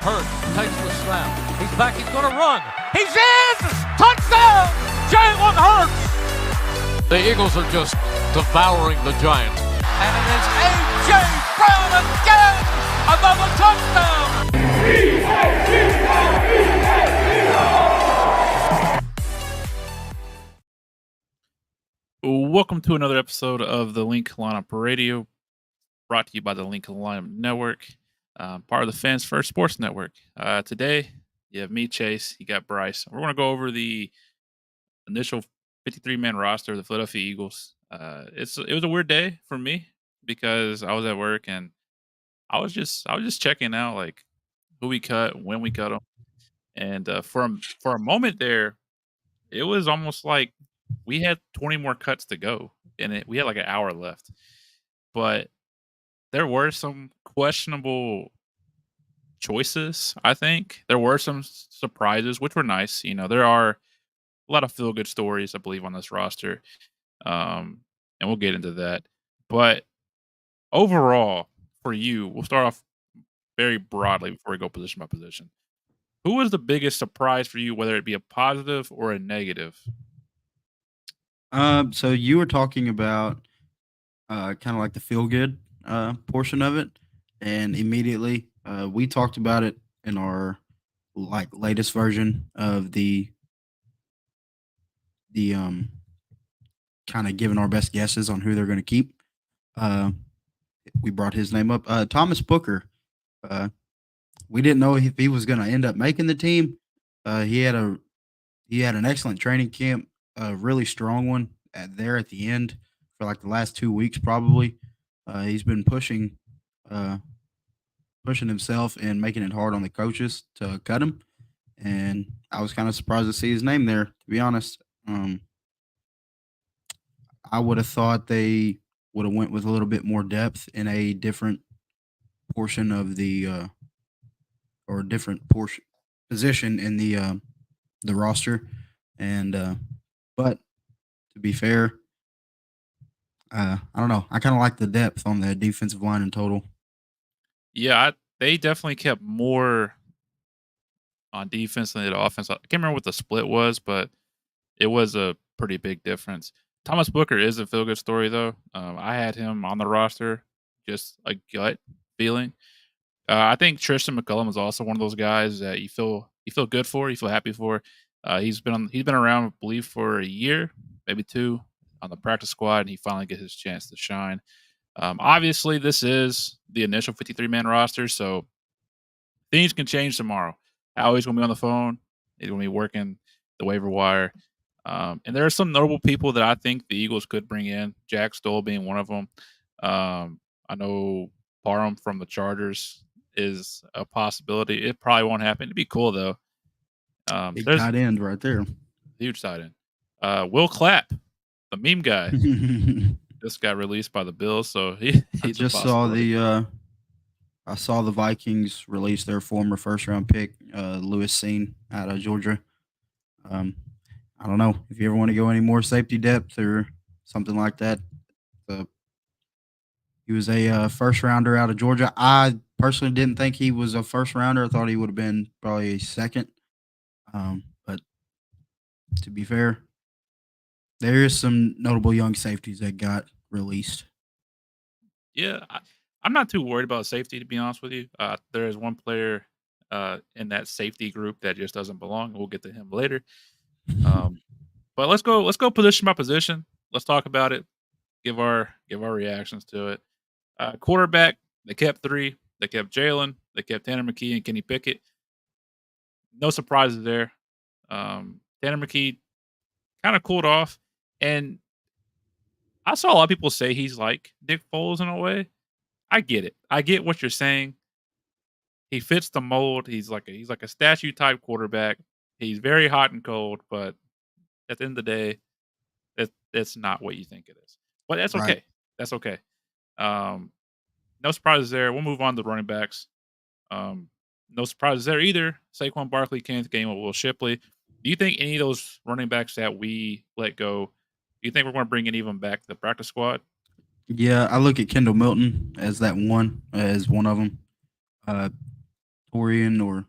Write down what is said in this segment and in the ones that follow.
Hurts takes the snap. He's back. He's going to run. He's in! Touchdown! Jalen Hurts! The Eagles are just devouring the Giants. And it is A.J. Brown again! Another touchdown! Welcome to another episode of the Link Lineup Radio, brought to you by the Link Lineup Network, part of the Fans First Sports Network. Today, you have me, Chase. You got Bryce. We're going to go over the initial 53-man roster of the Philadelphia Eagles. It was a weird day for me because I was at work and I was just checking out like who we cut, when we cut them, and for a moment there, it was almost like we had 20 more cuts to go, and we had like an hour left. But there were some questionable choices, I think. There were some surprises, which were nice. You know, there are a lot of feel-good stories, I believe, on this roster. And we'll get into that. But overall, for you, we'll start off very broadly before we go position by position. Who was the biggest surprise for you, whether it be a positive or a negative? So you were talking about kind of like the feel good portion of it, and immediately we talked about it in our like latest version of the kind of giving our best guesses on who they're going to keep. We brought his name up, Thomas Booker. We didn't know if he was going to end up making the team. He had an excellent training camp. A really strong one there at the end for like the last 2 weeks, probably. He's been pushing himself and making it hard on the coaches to cut him. And I was kind of surprised to see his name there, to be honest. I would have thought they would have went with a little bit more depth in a different portion of the or different portion position in the roster. And but to be fair, I don't know. I kind of like the depth on the defensive line in total. Yeah, they definitely kept more on defense than they did offense. I can't remember what the split was, but it was a pretty big difference. Thomas Booker is a feel-good story, though. I had him on the roster, just a gut feeling. I think Tristan McCullum is also one of those guys that you feel good for, you feel happy for. He's been around, I believe, for a year, maybe two, on the practice squad, and he finally gets his chance to shine. Obviously, this is the initial 53-man roster, so things can change tomorrow. Howie's going to be on the phone. He's going to be working the waiver wire. And there are some notable people that I think the Eagles could bring in, Jack Stoll being one of them. I know Parham from the Chargers is a possibility. It probably won't happen. It'd be cool, though. Big tight end right there. Huge tight end. Will Clapp, the meme guy, just got released by the Bills, so he's I saw the Vikings release their former first-round pick, Lewis Cine, out of Georgia. I don't know if you ever want to go any more safety depth or something like that. He was a first-rounder out of Georgia. I personally didn't think he was a first-rounder. I thought he would have been probably a second. But to be fair, there is some notable young safeties that got released. Yeah, I'm not too worried about safety, to be honest with you. There is one player in that safety group that just doesn't belong. We'll get to him later. But let's go position by position. Let's talk about it. Give our reactions to it. Quarterback, they kept three. They kept Jalen. They kept Tanner McKee and Kenny Pickett. No surprises there. Tanner McKee kind of cooled off, and I saw a lot of people say he's like Nick Foles in a way. I get it. I get what you're saying. He fits the mold. He's like a statue type quarterback. He's very hot and cold, but at the end of the day, that's not what you think it is. But that's okay. Right. That's okay. No surprises there. We'll move on to running backs. No surprises there either. Saquon Barkley, Kenneth Gainwell, Will Shipley. Do you think any of those running backs that we let go, do you think we're going to bring any of them back to the practice squad? Yeah, I look at Kendall Milton as one of them. Torian or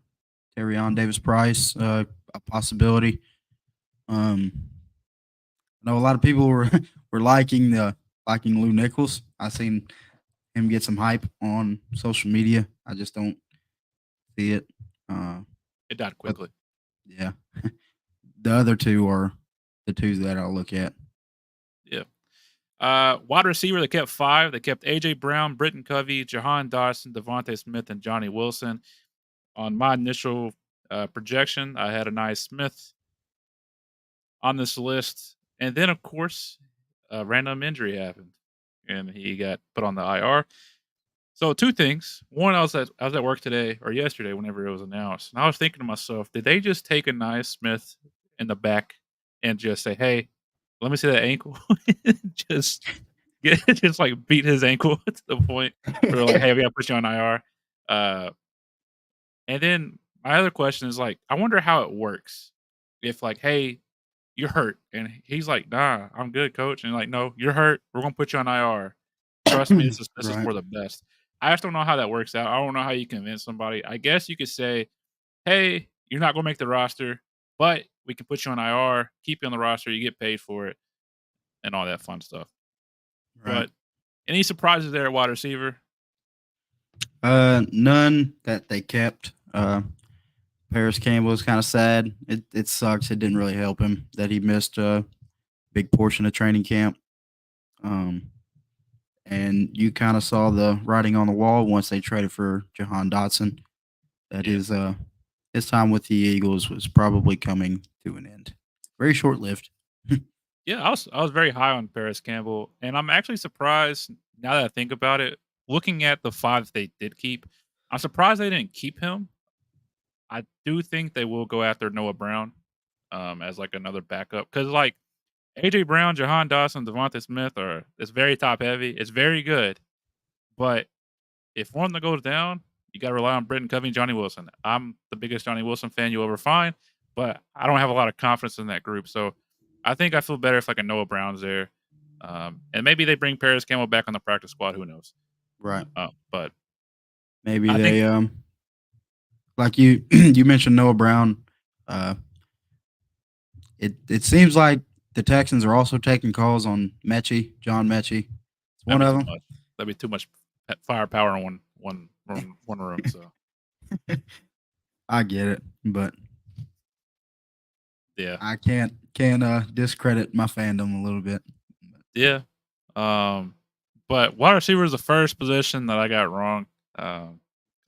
Terrion Davis Price, a possibility. I know a lot of people were were liking Lou Nichols. I seen him get some hype on social media. I just don't see it. It died quickly. Yeah, the other two are the two that I'll look at. Yeah. Wide receiver, they kept 5. They kept A.J. Brown, Britton Covey, Jahan Dotson, Devontae Smith, and Johnny Wilson. On my initial projection, I had Anais Smith on this list. And then, of course, a random injury happened, and he got put on the IR. So 2 things. One, I was at work today or yesterday whenever it was announced, and I was thinking to myself, did they just take Anais Smith in the back and just say, "Hey, let me see that ankle," just just like beat his ankle to the point where like, "Hey, we gotta put you on IR." And then my other question is like, I wonder how it works. If like, "Hey, you're hurt," and he's like, "Nah, I'm good, coach," and like, "No, you're hurt. We're gonna put you on IR. Trust me, this is Right. for the best." I just don't know how that works out. I don't know how you convince somebody. I guess you could say, "Hey, you're not gonna make the roster, but we can put you on IR, keep you on the roster, you get paid for it," and all that fun stuff. Right. But any surprises there at wide receiver? None that they kept. Paris Campbell was kind of sad. It sucks. It didn't really help him that he missed a big portion of training camp. And you kind of saw the writing on the wall once they traded for Jahan Dotson. That Yeah. his time with the Eagles was probably coming to an end. Very short lived. Yeah, I was very high on Paris Campbell, and I'm actually surprised now that I think about it. Looking at the 5 they did keep, I'm surprised they didn't keep him. I do think they will go after Noah Brown as like another backup because like AJ Brown, Jahan Dawson, Devontae Smith are it's very top heavy. It's very good, but if one of them goes down, you got to rely on Britton Covey and Johnny Wilson. I'm the biggest Johnny Wilson fan you'll ever find, but I don't have a lot of confidence in that group. So I think I feel better if like a Noah Brown's there. And maybe they bring Paris Campbell back on the practice squad. Who knows? Right. But Maybe I they think like you you mentioned Noah Brown. It seems like the Texans are also taking calls on John Mechie. It's one that'd be of too them. much. That'd be too much firepower in one room. So I get it, but yeah, I can't discredit my fandom a little bit. yeah. But wide receiver is the first position that I got wrong. 'Cause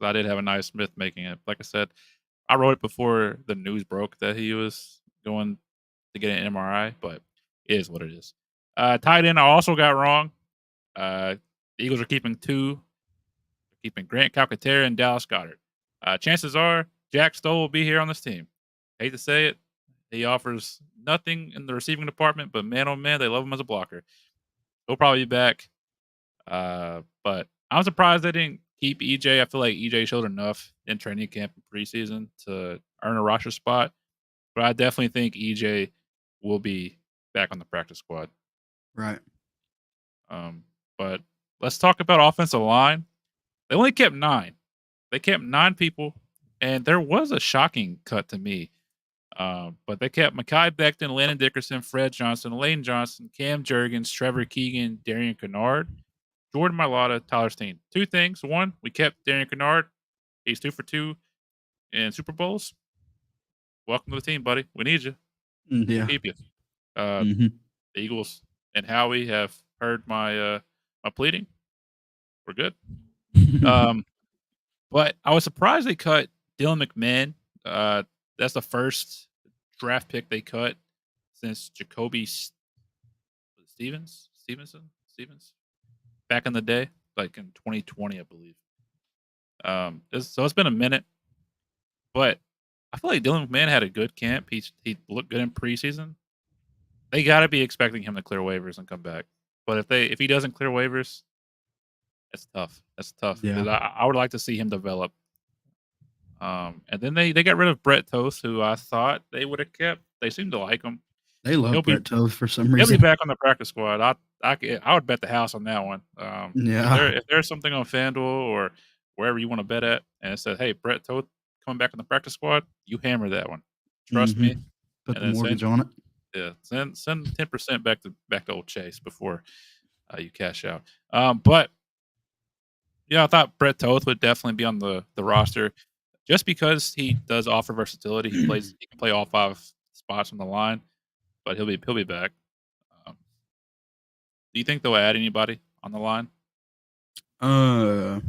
I did have a nice Smith making it. Like I said, I wrote it before the news broke that he was going to get an MRI, but it is what it is. Tight end, I also got wrong. The Eagles are keeping 2. They're keeping Grant Calcaterra and Dallas Goddard. Chances are Jack Stoll will be here on this team. Hate to say it. He offers nothing in the receiving department, but man, oh man, they love him as a blocker. He'll probably be back. But I'm surprised they didn't keep EJ. I feel like EJ showed enough in training camp and preseason to earn a roster spot. But I definitely think EJ will be back on the practice squad. Right. But let's talk about offensive line. They only kept 9. They kept 9 people, and there was a shocking cut to me. But they kept Mekhi Becton, Landon Dickerson, Fred Johnson, Lane Johnson, Cam Jurgens, Trevor Keegan, Darian Kennard, Jordan Mailata, Tyler Steen. 2 things. 1, we kept Darian Kennard. He's 2 for 2 in Super Bowls. Welcome to the team, buddy. We need you. Yeah. Keep you. Mhm. The Eagles and Howie have heard my my pleading. We're good. But I was surprised they cut Dylan McMahon. That's the first draft pick they cut since Jacoby Stevens back in the day, like in 2020, I believe. So it's been a minute, but I feel like Dylan McMahon had a good camp. He looked good in preseason. They got to be expecting him to clear waivers and come back. But if he doesn't clear waivers, it's tough. That's tough. Yeah. 'Cause I would like to see him develop. And then they got rid of Brett Toast, who I thought they would have kept. They seem to like him. They love He'll be Brett Toth for some he'll be reason. back on the practice squad. I would bet the house on that one. Yeah. If there's something on FanDuel or wherever you want to bet at, and it said, "Hey, Brett Toth coming back in the practice squad," you hammer that one. Trust me, Put and the then mortgage on it. send 10% back to old Chase before you cash out. But yeah, I thought Brett Toth would definitely be on the roster just because he does offer versatility. He can play all 5 spots on the line, but he'll be back. Do you think they'll add anybody on the line? No.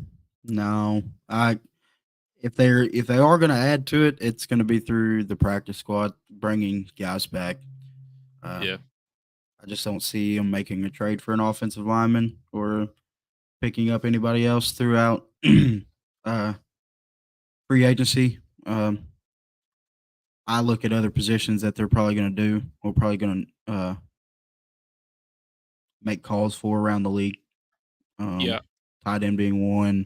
If they are going to add to it, it's going to be through the practice squad bringing guys back. Yeah. I just don't see them making a trade for an offensive lineman or picking up anybody else throughout free agency. I look at other positions that they're probably going to do or probably going to make calls for around the league. Yeah. Tight end being one.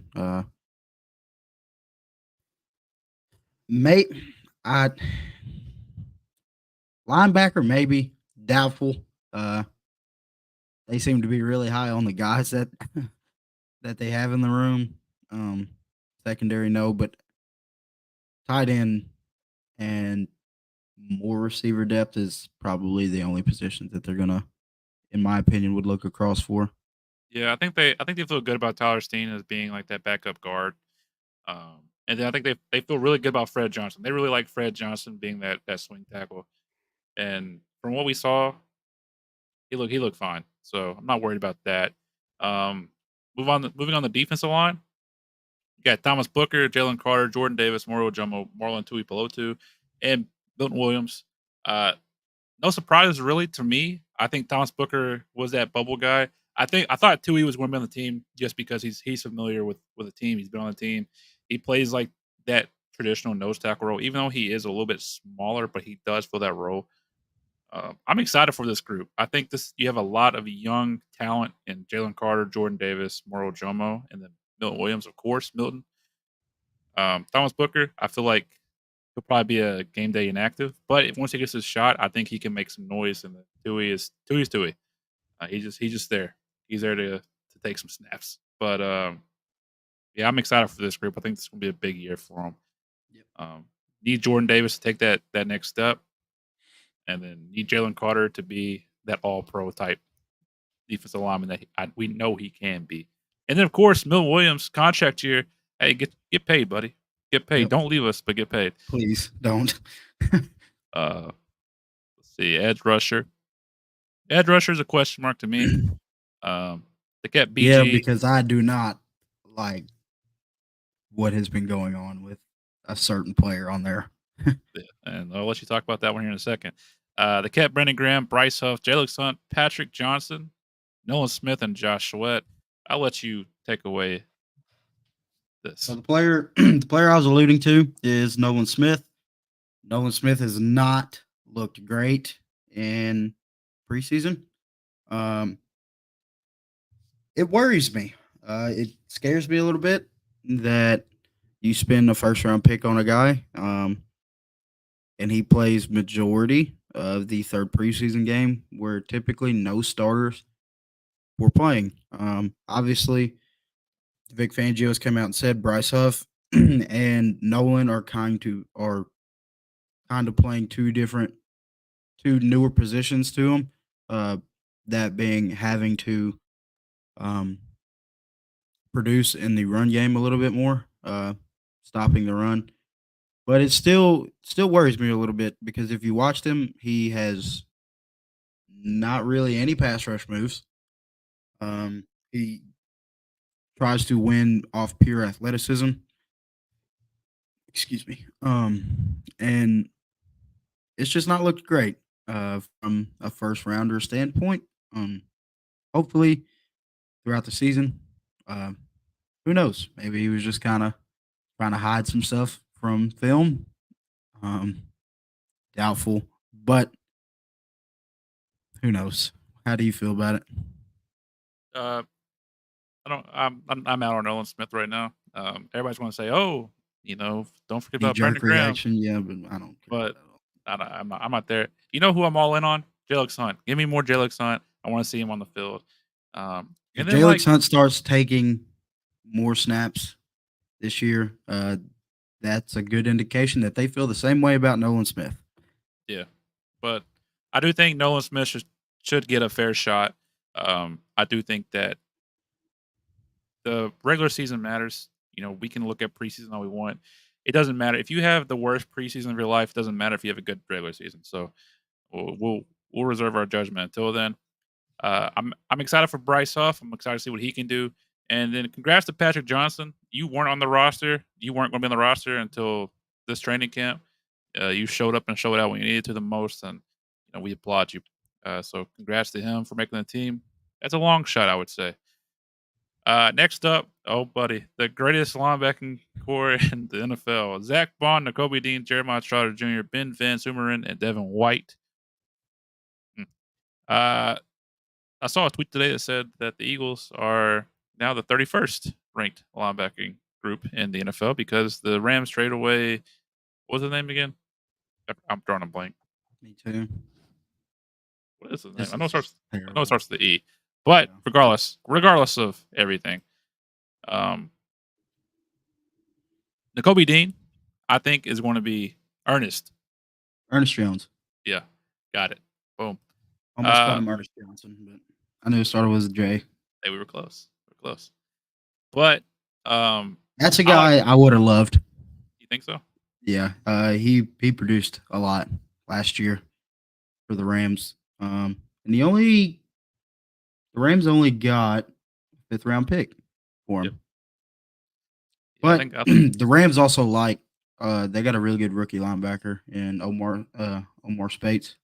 Linebacker maybe, doubtful. They seem to be really high on the guys that that they have in the room. Secondary no, but tight end and more receiver depth is probably the only positions that they're gonna, in my opinion, would look across for. Yeah, I think they feel good about Tyler Steen as being like that backup guard. And then I think they feel really good about Fred Johnson. They really like Fred Johnson being that swing tackle. And from what we saw, he looked fine. So I'm not worried about that. Moving on the defensive line. You got Thomas Booker, Jalen Carter, Jordan Davis, Moro Jomo, Marlon Tuipulotu, and Milton Williams. No surprises really to me. I think Thomas Booker was that bubble guy. I thought Tui was going to be on the team just because he's familiar with the team. He's been on the team. He plays like that traditional nose tackle role, even though he is a little bit smaller, but he does fill that role. I'm excited for this group. I think you have a lot of young talent in Jalen Carter, Jordan Davis, Moro Jomo, and then Milton Williams, of course. Milton. Thomas Booker, I feel like he'll probably be a game day inactive, but once he gets his shot, I think he can make some noise. And Tui's Tui. He's just there. He's there to take some snaps. But yeah, I'm excited for this group. I think this is gonna be a big year for him. Yep. Need Jordan Davis to take that next step, and then need Jalen Carter to be that all-pro type defensive lineman that we know he can be. And then of course, Milton Williams contract year. Hey, get paid, buddy. Get paid. Yep. Don't leave us, but get paid. Please don't. Let's see. Edge rusher. Edge rusher is a question mark to me. They kept BG. Yeah, because I do not like what has been going on with a certain player on there. And I'll let you talk about that one here in a second. They kept Brandon Graham, Bryce Huff, Jalen Hunt, Patrick Johnson, Nolan Smith, and Josh Sweat. I'll let you take away this. So the player I was alluding to is Nolan Smith. Nolan Smith has not looked great in preseason. It worries me. It scares me a little bit that you spend a first-round pick on a guy, and he plays majority of the third preseason game where typically no starters were playing. Obviously, Vic Fangio has come out and said Bryce Huff and Nolan are kind of playing two newer positions to him. That being having to produce in the run game a little bit more, stopping the run. But it still worries me a little bit because if you watched him, he has not really any pass rush moves. He tries to win off pure athleticism. Excuse me. And it's just not looked great from a first rounder standpoint. Hopefully throughout the season, who knows? Maybe he was just kind of trying to hide some stuff from film. Doubtful, but who knows? How do you feel about it? I'm out on Nolan Smith right now. Everybody's going to say, "Oh, don't forget about Brandon Graham." Yeah, but I don't care. But I'm not there. You know who I'm all in on? Jalen Hunt. Give me more Jalen Hunt. I want to see him on the field. If Jalen Hunt starts taking more snaps this year, that's a good indication that they feel the same way about Nolan Smith. Yeah, but I do think Nolan Smith should get a fair shot. I do think that the regular season matters. We can look at preseason all we want. It doesn't matter if you have the worst preseason of your life. It doesn't matter if you have a good regular season. So we'll reserve our judgment until then. I'm excited for Bryce Huff. I'm excited to see what he can do. And then congrats to Patrick Johnson. You weren't on the roster. You weren't going to be on the roster until this training camp. You showed up and showed out when you needed to the most, and we applaud you. So congrats to him for making the team. That's a long shot, I would say. Next up, oh buddy, the greatest linebacking core in the NFL: Zach Bond, Nakobe Dean, Jeremiah Trotter Jr., Ben Van Sumeren, and Devin White. I saw a tweet today that said that the Eagles are now the 31st ranked linebacking group in the NFL because the Rams trade away. What was his name again? I'm drawing a blank. Me too. What is his name? This I know it starts. I terrible. know it starts with the E. But regardless of everything, Nakobe Dean, I think, is going to be Ernest. Ernest Jones. Yeah, got it. Boom. Almost called him Ernest Johnson, but I knew it started with a J. Hey, we were close. But that's a guy I would have loved. You think so? Yeah, he produced a lot last year for the Rams. And the Rams only got a 5th round pick for him. Yep. But I think the Rams also they got a really good rookie linebacker in Omar Spates.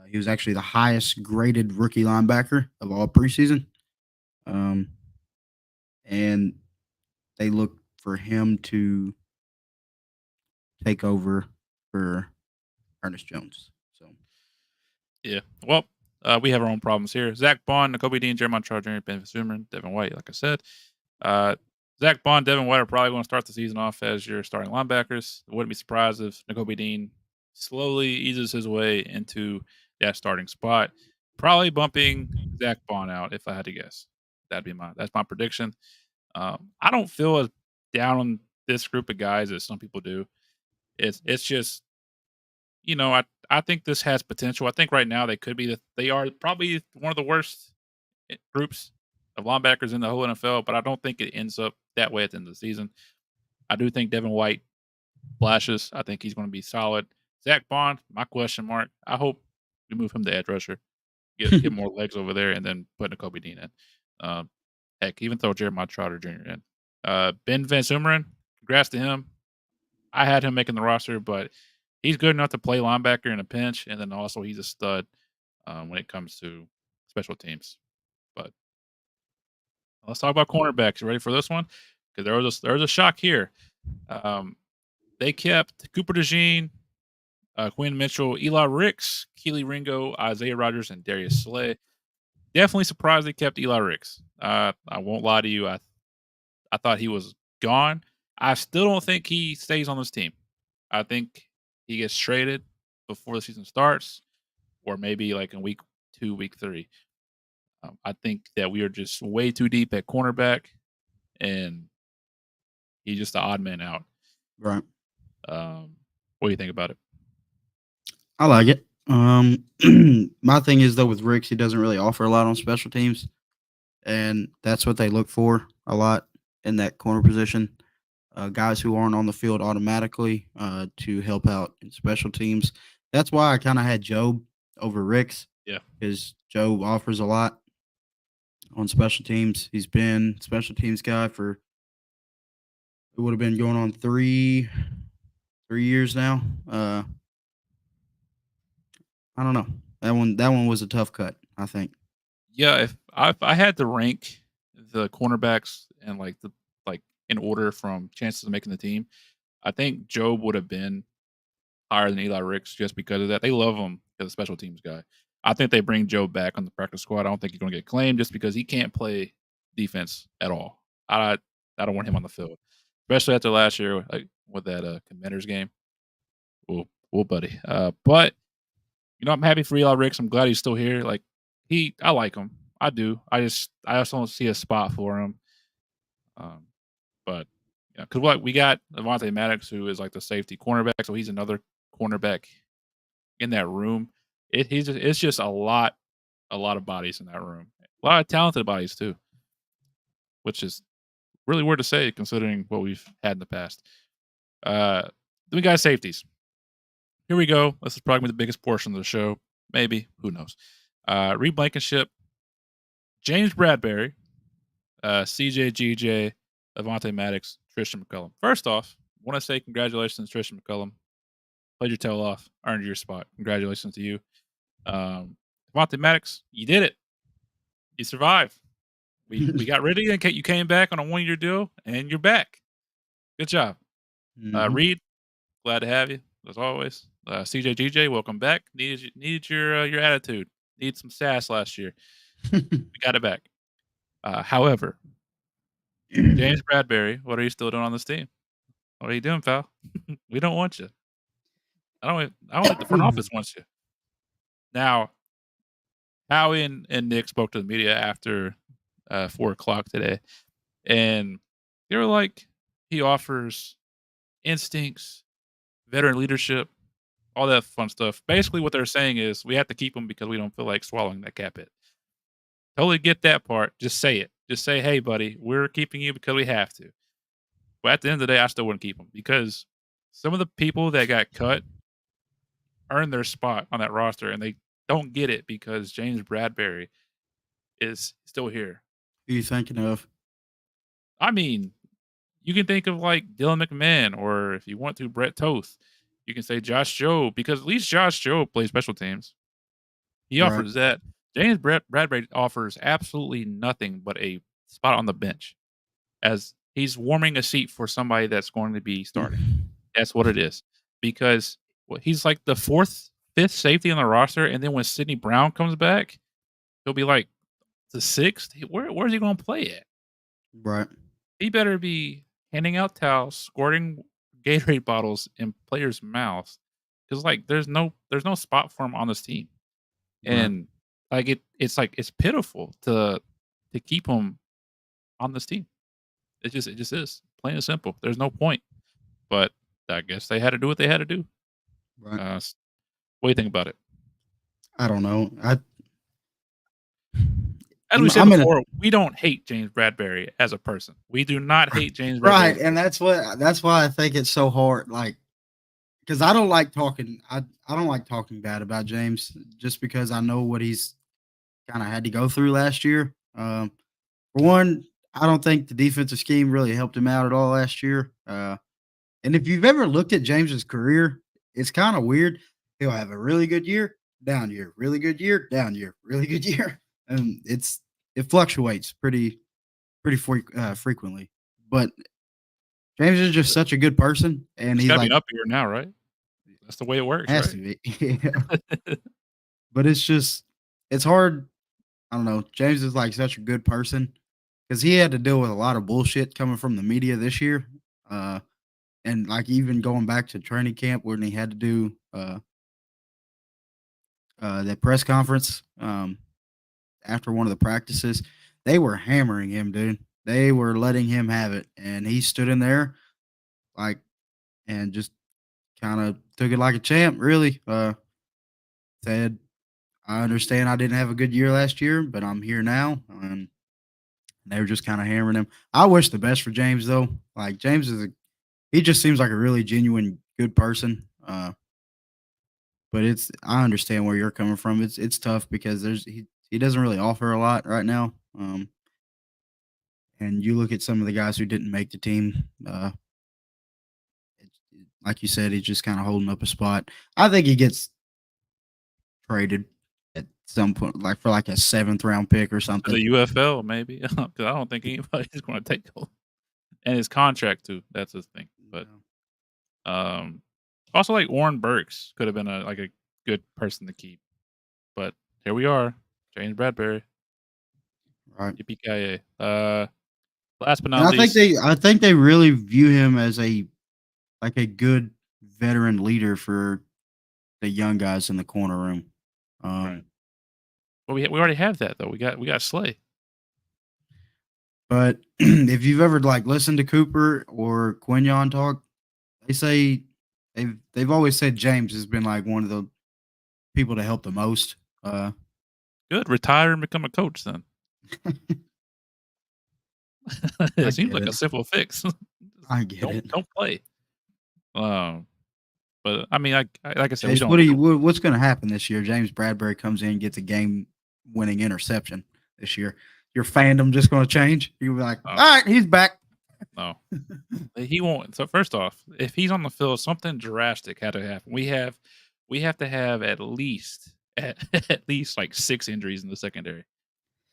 He was actually the highest graded rookie linebacker of all preseason. And they look for him to take over for Ernest Jones. So, yeah. Well, we have our own problems here. Zach Bond, Nakobe Dean, Jeremiah Trotter Jr., Ben Van Devin White, like I said. Zach Bond, Devin White are probably going to start the season off as your starting linebackers. I wouldn't be surprised if Nakobe Dean slowly eases his way into that starting spot. Probably bumping Zach Bond out, if I had to guess. That's my prediction. I don't feel as down on this group of guys as some people do. It's just, I think this has potential. I think right now they are probably one of the worst groups of linebackers in the whole NFL, but I don't think it ends up that way at the end of the season. I do think Devin White flashes. I think he's going to be solid. Zach Bond, my question mark. I hope we move him to edge rusher, get more legs over there, and then put Nakobe Dean in. Heck, even throw Jeremiah Trotter Jr. in. Ben Van Sumeren, congrats to him. I had him making the roster, but he's good enough to play linebacker in a pinch, and then also he's a stud when it comes to special teams. But let's talk about cornerbacks. You ready for this one? Because there was a shock here. They kept Cooper DeJean, Quinn Mitchell, Eli Ricks, Keely Ringo, Isaiah Rodgers, and Darius Slay. Definitely surprised they kept Eli Ricks. I won't lie to you. I thought he was gone. I still don't think he stays on this team. I think he gets traded before the season starts, or maybe like in week 2, week 3. I think that we are just way too deep at cornerback, and he's just the odd man out. Right. What do you think about it? I like it. My thing is though with Ricks, he doesn't really offer a lot on special teams, and that's what they look for a lot in that corner position. Guys who aren't on the field automatically to help out in special teams. That's why I kind of had Job over Ricks. Yeah, because Job offers a lot on special teams. He's been special teams guy for it would have been going on 3 years now. I don't know. That one was a tough cut, I think. Yeah, if I had to rank the cornerbacks and like in order from chances of making the team, I think Job would have been higher than Eli Ricks just because of that. They love him as a special teams guy. I think they bring Job back on the practice squad. I don't think he's going to get claimed just because he can't play defense at all. I don't want him on the field, especially after last year with that Commanders game. Oh, buddy. But I'm happy for Eli Ricks. I'm glad he's still here. I like him. I do. I just don't see a spot for him. But Yeah, because we got Avonte Maddox, who is like the safety cornerback, so he's another cornerback in that room. It's just a lot of bodies in that room. A lot of talented bodies too, which is really weird to say considering what we've had in the past. Then we got safeties. Here we go. This is probably the biggest portion of the show. Maybe. Who knows? Reed Blankenship, James Bradbury, CJ GJ, Avonte Maddox, Tristan McCullum. First off, I want to say congratulations, Tristan McCullum. Played your tail off, earned your spot. Congratulations to you. Avonte Maddox, you did it. You survived. We got rid of you and you came back on a 1-year deal, and you're back. Good job. Reed, glad to have you as always. CJ GJ, welcome back. Needed your attitude. Needed some sass last year. We got it back. However, James Bradbury, what are you still doing on this team? What are you doing, pal? We don't want you. I don't think the front office wants you. Now, Howie and Nick spoke to the media after 4:00 today, and they were like, he offers instincts, veteran leadership, all that fun stuff. Basically, what they're saying is we have to keep him because we don't feel like swallowing that cap hit. Totally get that part. Just say it. Just say, hey, buddy, we're keeping you because we have to. But at the end of the day, I still wouldn't keep him because some of the people that got cut earned their spot on that roster, and they don't get it because James Bradbury is still here. Who are you thinking of? I mean, you can think of like Dylan McMahon, or if you want to, Brett Toth. You can say Josh Jobe, because at least Josh Jobe plays special teams. He Right. offers that. James Bradbury offers absolutely nothing but a spot on the bench, as he's warming a seat for somebody that's going to be starting. That's what it is. Because he's like the fifth safety on the roster, and then when Sidney Brown comes back, he'll be like the sixth. Where's he going to play at? Right. He better be handing out towels, squirting Gatorade bottles in players' mouths, because like there's no spot for him on this team, and like it's pitiful to keep him on this team. It just is plain and simple. There's no point, but I guess they had to do what they had to do. Right. What do you think about it? I don't know. As we said before, we don't hate James Bradbury as a person. We do not hate James Bradbury. Right, and that's why I think it's so hard. Like, because I don't like talking. I don't like talking bad about James just because I know what he's kind of had to go through last year. For one, I don't think the defensive scheme really helped him out at all last year. And if you've ever looked at James's career, it's kind of weird. He'll have a really good year, down year, really good year, down year, really good year, and it fluctuates pretty frequently. But James is just such a good person, and he's gotta like be up here now, right? That's the way it works. has Right? to be. Yeah. But it's hard. I don't know. James is like such a good person because he had to deal with a lot of bullshit coming from the media this year. And like even going back to training camp when he had to do that press conference after one of the practices, they were hammering him, dude. They were letting him have it, and he stood in there like and just kind of took it like a champ. Really, said, "I understand I didn't have a good year last year, but I'm here now." And they were just kind of hammering him. I wish the best for James, though. Like James he just seems like a really genuine good person. But I understand where you're coming from. It's tough because he doesn't really offer a lot right now. And you look at some of the guys who didn't make the team. Like you said, he's just kind of holding up a spot. I think he gets traded at some point, like for like a 7th round pick or something. The UFL, maybe, because I don't think anybody's going to take him. And his contract too. That's his thing. But also like Warren Burks could have been a good person to keep. But here we are, James Bradbury. Right. Yippee-ki-yay. Last but not least, I think they really view him as a good veteran leader for the young guys in the corner room. right. Well, we already have that though. We got Slay. But if you've ever like listened to Cooper or Quinion talk, they say they've always said James has been like one of the people to help the most. Good. Retire and become a coach then. It seems get like a it. simple fix. I get it. Don't play. But I mean, like I said, Chase, what's going to happen this year? James Bradbury comes in, gets a game-winning interception this year. Your fandom just going to change? You'll be like, all right, he's back. No, he won't. So first off, if he's on the field, something drastic had to happen. We have to have at least like 6 injuries in the secondary.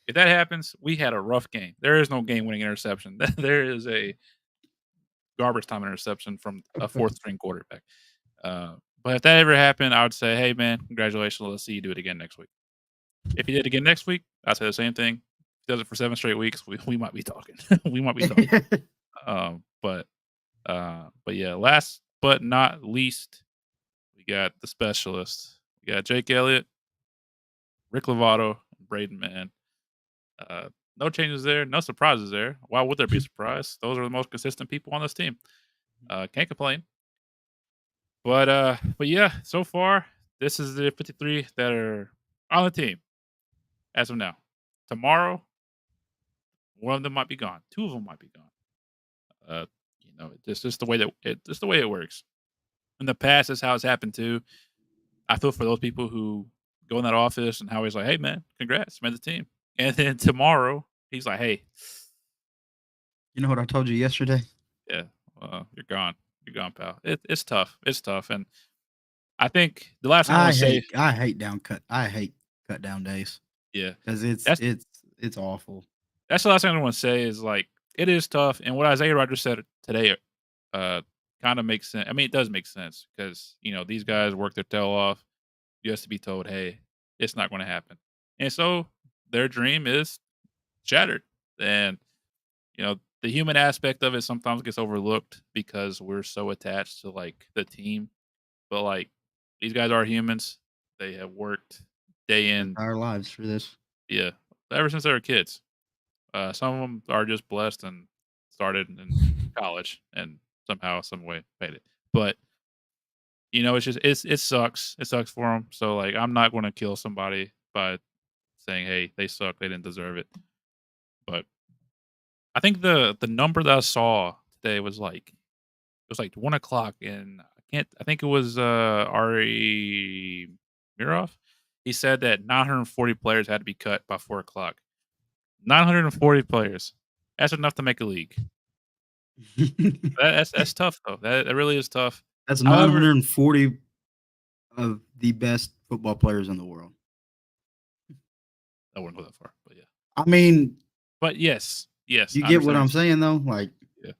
If that happens, we had a rough game. There is no game-winning interception. There is a garbage time interception from a 4th string quarterback. But if that ever happened, I would say, hey man, congratulations. Let's see you do it again next week. If he did it again next week, I'd say the same thing. If he does it for 7 straight weeks, we might be talking. We might be talking. But yeah, last but not least, we got the specialists. We got Jake Elliott, Rick Lovato, and Braden Mann. No changes there, no surprises there. Why would there be a surprise? Those are the most consistent people on this team. Can't complain. But yeah, so far, this is the 53 that are on the team as of now. Tomorrow, one of them might be gone. 2 of them might be gone. It's just the way it works. In the past, that's how it's happened too. I feel for those people who go in that office and how he's like, "Hey man, congrats, made the team," and then tomorrow he's like, "Hey, You know what I told you yesterday? yeah, you're gone. You're gone, pal." It's tough. It's tough, and I think the last thing I want to say, I hate cut down days yeah, because that's it's awful. that's the last thing I want to say is like it is tough, and what Isaiah Rodgers said today, kind of makes sense. I mean, it does make sense because these guys work their tail off just to be told, "Hey, it's not going to happen," and so their dream is shattered, and the human aspect of it sometimes gets overlooked because we're so attached to like the team, but like these guys are humans. They have worked day in, Our lives for this. yeah, ever since they were kids. Some of them are just blessed and started in college and somehow, some way made it. But it's just it sucks. It sucks for them. So like, I'm not going to kill somebody by saying, "Hey, they suck. They didn't deserve it." But I think the number that I saw today was like 1 o'clock, and I think it was Ari Mirov. He said that 940 players had to be cut by 4 o'clock. 940 players. That's enough to make a league. That's tough though. That really is tough. That's However- 940 of the best football players in the world. I wouldn't go that far, but yeah. I mean, But yes, you I get what understand. I'm saying though. Like, Yeah.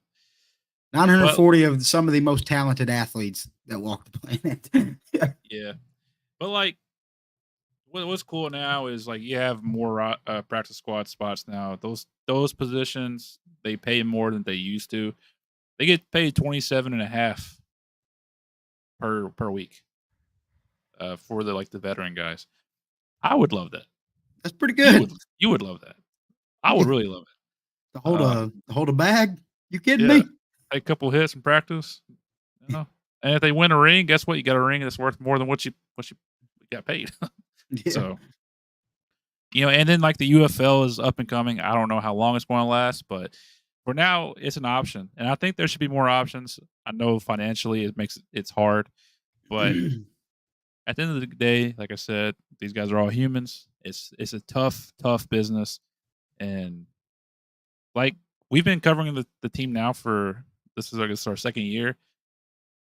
940 of some of the most talented athletes that walk the planet. Yeah, but like, what's cool now is like you have more practice squad spots now. Those positions they pay more than they used to. They get paid 27.5 per week. For the veteran guys, I would love that. That's pretty good. You would love that. I would really love it. To hold a bag? You kidding Yeah. me? Take a couple hits in practice, and if they win a ring, guess what? You got a ring that's worth more than what you got paid. Yeah. So, and then like the UFL is up and coming. I don't know how long it's going to last, but for now, it's an option, and I think there should be more options. I know financially it's hard, but at the end of the day, like I said, these guys are all humans. It's a tough business, and like we've been covering the team now for this is I guess our 2nd year.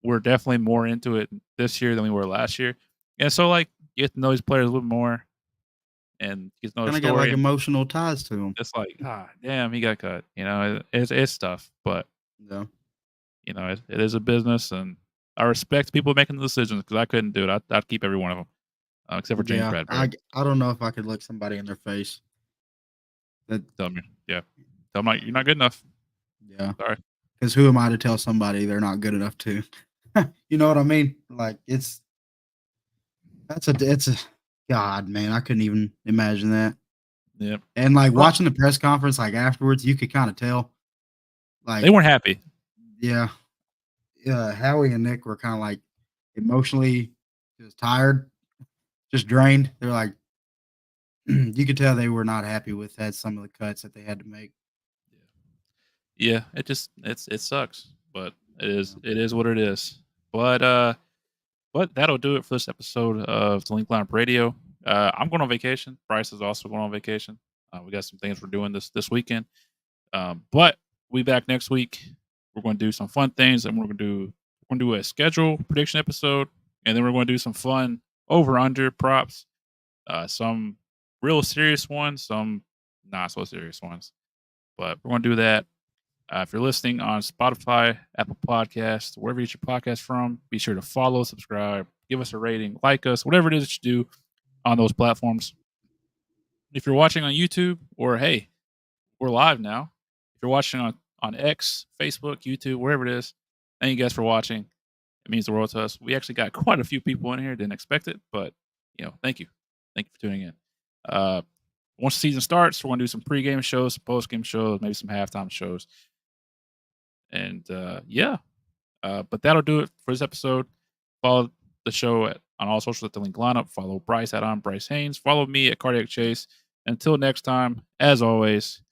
We're definitely more into it this year than we were last year, and so like you get to know these players a little more, and you get to know Kind the of got story. like emotional ties to them. It's like, damn, he got cut. It's tough, but No. it is a business, and I respect people making the decisions because I couldn't do it. I'd keep every one of them, except for James Bradbury. I don't know if I could look somebody in their face. Tell me, yeah, tell them you're not good enough. Yeah. Sorry. Because who am I to tell somebody they're not good enough to? You know what I mean? Like it's a God, man. I couldn't even imagine that. Yep. And like Well- watching the press conference, like afterwards, you could kind of tell. Like They weren't happy. yeah, Howie and Nick were kind of like emotionally just tired, just drained. They're like, you could tell they were not happy with some of the cuts that they had to make. Yeah, it sucks, but it is what it is. But that'll do it for this episode of the Link Lineup Radio. I'm going on vacation. Bryce is also going on vacation. We got some things we're doing this weekend. But we back next week. We're going to do some fun things, and we're going to do a schedule prediction episode, and then we're going to do some fun over under props. Some real serious ones, some not so serious ones. But we're going to do that. If you're listening on Spotify, Apple Podcasts, wherever you get your podcast from, be sure to follow, subscribe, give us a rating, like us, whatever it is that you do on those platforms. If you're watching on YouTube, or hey, we're live now. If you're watching on X, Facebook, YouTube, wherever it is, thank you guys for watching. It means the world to us. We actually got quite a few people in here. Didn't expect it, but thank you. Thank you for tuning in. Once the season starts, we're going to do some pregame shows, some postgame shows, maybe some halftime shows. And but that'll do it for this episode. Follow the show on all socials at the Link Lineup. Follow Bryce at I'm Bryce Haynes. Follow me at Cardiac Chase. Until next time, as always,